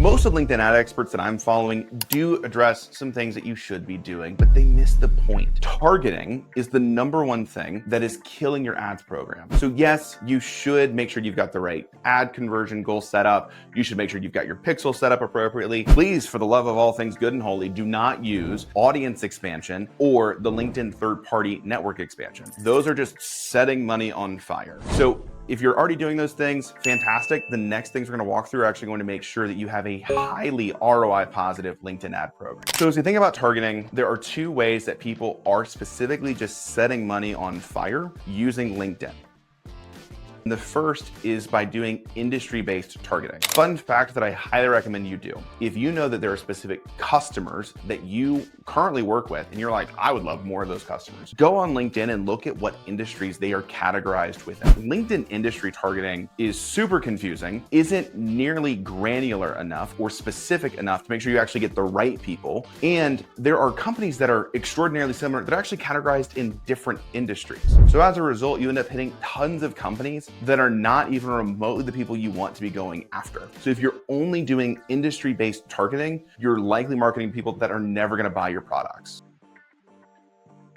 Most of LinkedIn ad experts that I'm following do address some things that you should be doing, but they miss the point. Targeting is the #1 thing that is killing your ads program. So yes, you should make sure you've got the right ad conversion goal set up. You should make sure you've got your pixel set up appropriately. Please, for the love of all things good and holy, do not use audience expansion or the LinkedIn third-party network expansion. Those are just setting money on fire. So if you're already doing those things, fantastic. The next things we're going to walk through are actually going to make sure that you have a highly ROI positive LinkedIn ad program. So as you think about targeting, there are 2 ways that people are specifically just setting money on fire using LinkedIn. The first is by doing industry-based targeting. Fun fact that I highly recommend you do. If you know that there are specific customers that you currently work with and you're like, I would love more of those customers, go on LinkedIn and look at what industries they are categorized within. LinkedIn industry targeting is super confusing, isn't nearly granular enough or specific enough to make sure you actually get the right people. And there are companies that are extraordinarily similar that are actually categorized in different industries. So as a result, you end up hitting tons of companies that are not even remotely the people you want to be going after. So if you're only doing industry-based targeting, you're likely marketing people that are never going to buy your products.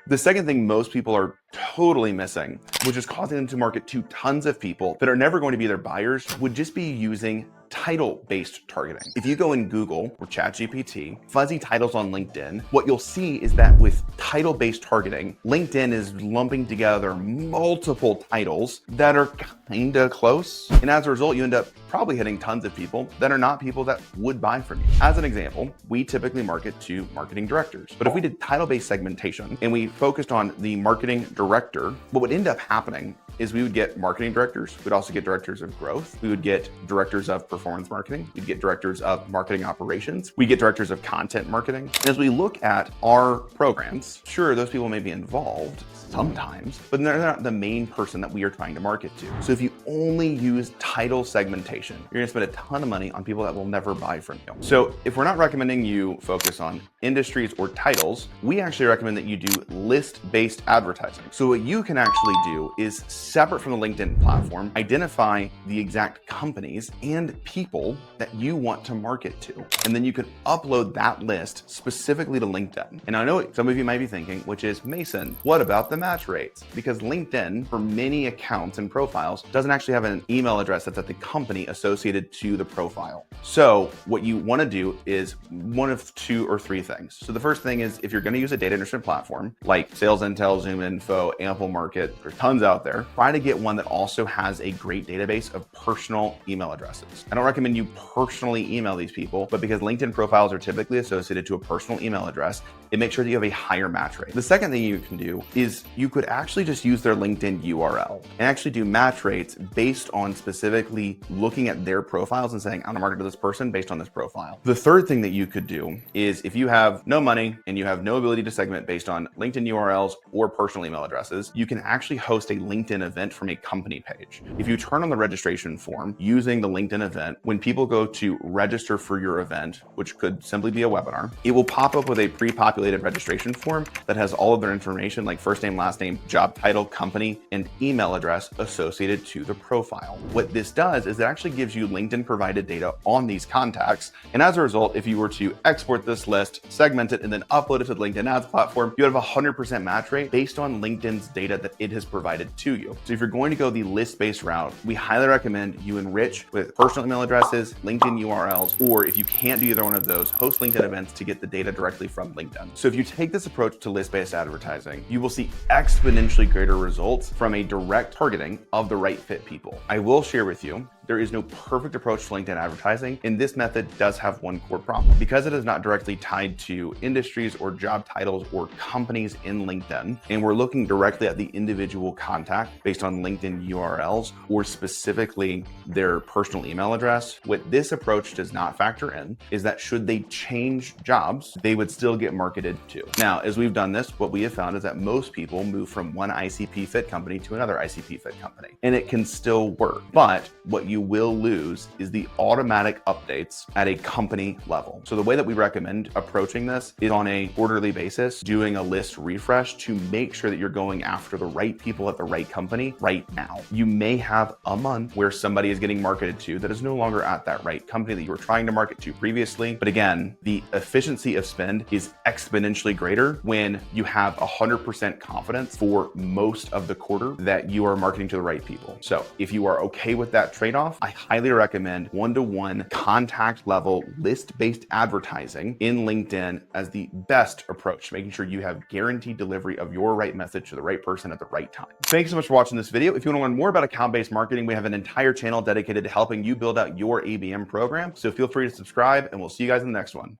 The second thing most people are totally missing, which is causing them to market to tons of people that are never going to be their buyers, would just be using title-based targeting. If you go in Google or ChatGPT, fuzzy titles on LinkedIn, what you'll see is that with title-based targeting, LinkedIn is lumping together multiple titles that are kinda close. And as a result, you end up probably hitting tons of people that are not people that would buy from you. As an example, we typically market to marketing directors. But if we did title-based segmentation and we focused on the marketing director, what would end up happening is we would get marketing directors. We'd also get directors of growth. We would get directors of performance marketing. We'd get directors of marketing operations. We get directors of content marketing. And as we look at our programs, sure, those people may be involved sometimes, but they're not the main person that we are trying to market to. So if you only use title segmentation, you're gonna spend a ton of money on people that will never buy from you. So if we're not recommending you focus on industries or titles, we actually recommend that you do list-based advertising. So what you can actually do is, separate from the LinkedIn platform, identify the exact companies and people that you want to market to. And then you can upload that list specifically to LinkedIn. And I know some of you might be thinking, which is, Mason, what about the match rates? Because LinkedIn, for many accounts and profiles, doesn't actually have an email address that's at the company associated to the profile. So what you want to do is one of 2 or 3 things. So the first thing is, if you're going to use a data enrichment platform like Sales Intel, Zoom Info, Ample Market, there's tons out there, try to get one that also has a great database of personal email addresses. I don't recommend you personally email these people, but because LinkedIn profiles are typically associated to a personal email address, it makes sure that you have a higher match rate. The second thing you can do is you could actually just use their LinkedIn URL and actually do match rates based on specifically looking at their profiles and saying, I'm gonna market to this person based on this profile. The third thing that you could do is, if you have no money and you have no ability to segment based on LinkedIn URLs or personal email addresses, you can actually host a LinkedIn event from a company page. If you turn on the registration form using the LinkedIn event, when people go to register for your event, which could simply be a webinar, it will pop up with a pre-populated registration form that has all of their information, like first name, last name, job title, company, and email address associated to the profile. What this does is it actually gives you LinkedIn provided data on these contacts. And as a result, if you were to export this list, segment it, and then upload it to the LinkedIn ads platform, you have a 100% match rate based on LinkedIn's data that it has provided to you. So if you're going to go the list-based route, we highly recommend you enrich with personal email addresses, LinkedIn URLs, or if you can't do either one of those, host LinkedIn events to get the data directly from LinkedIn. So if you take this approach to list-based advertising, you will see exponentially greater results from a direct targeting of the right fit people. I will share with you, there is no perfect approach to LinkedIn advertising, and this method does have one core problem. Because it is not directly tied to industries or job titles or companies in LinkedIn, and we're looking directly at the individual contact based on LinkedIn URLs or specifically their personal email address, what this approach does not factor in is that should they change jobs, they would still get marketed to. Now, as we've done this, what we have found is that most people move from one ICP-fit company to another ICP-fit company, and it can still work. But what you you will lose is the automatic updates at a company level. So the way that we recommend approaching this is on a quarterly basis, doing a list refresh to make sure that you're going after the right people at the right company right now. You may have a month where somebody is getting marketed to that is no longer at that right company that you were trying to market to previously. But again, the efficiency of spend is exponentially greater when you have 100% confidence for most of the quarter that you are marketing to the right people. So if you are okay with that trade-off, I highly recommend one-to-one contact level list-based advertising in LinkedIn as the best approach, making sure you have guaranteed delivery of your right message to the right person at the right time. Thanks so much for watching this video. If you want to learn more about account-based marketing, we have an entire channel dedicated to helping you build out your ABM program. So feel free to subscribe, and we'll see you guys in the next one.